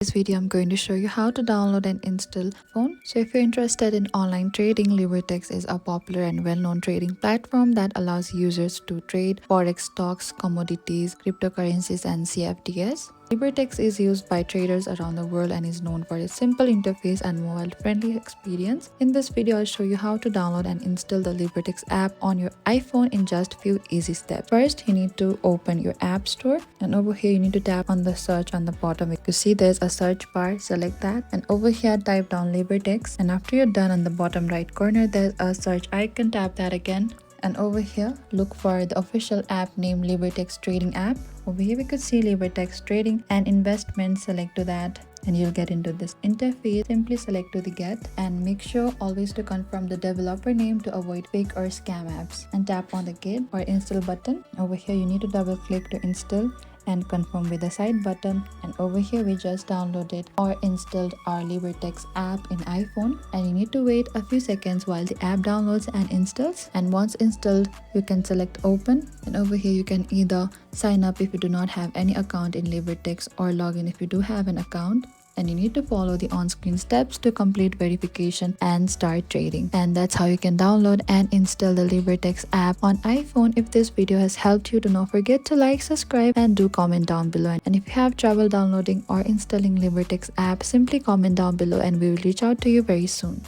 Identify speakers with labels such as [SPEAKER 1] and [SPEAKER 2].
[SPEAKER 1] This video I'm going to show you how to download and install phone. So if you're interested in online trading, Libertex is a popular and well-known trading platform that allows users to trade forex, stocks, commodities, cryptocurrencies and CFDs. Libertex is used by traders around the world and is known for its simple interface and mobile-friendly experience. In this video, I'll show you how to download and install the Libertex app on your iPhone in just few easy steps. First, you need to open your app store, and over here you need to tap on the search on the bottom. You can see there's a search bar, select that, and over here type down Libertex, and after you're done, on the bottom right corner there's a search icon, tap that again. And over here, look for the official app named Libertex Trading app. Over here, we could see Libertex Trading and Investment. Select to that and you'll get into this interface. Simply select to the get and make sure always to confirm the developer name to avoid fake or scam apps. And tap on the get or install button. Over here, you need to double click to install and confirm with the side button. And over here we just downloaded or installed our Libertex app in iPhone, and you need to wait a few seconds while the app downloads and installs. And once installed, you can select open, and over here you can either sign up if you do not have any account in Libertex or log in if you do have an account. And you need to follow the on-screen steps to complete verification and start trading. And that's how you can download and install the Libertex app on iPhone. If this video has helped you, do not forget to like, subscribe, and do comment down below. And if you have trouble downloading or installing Libertex app, simply comment down below and we will reach out to you very soon.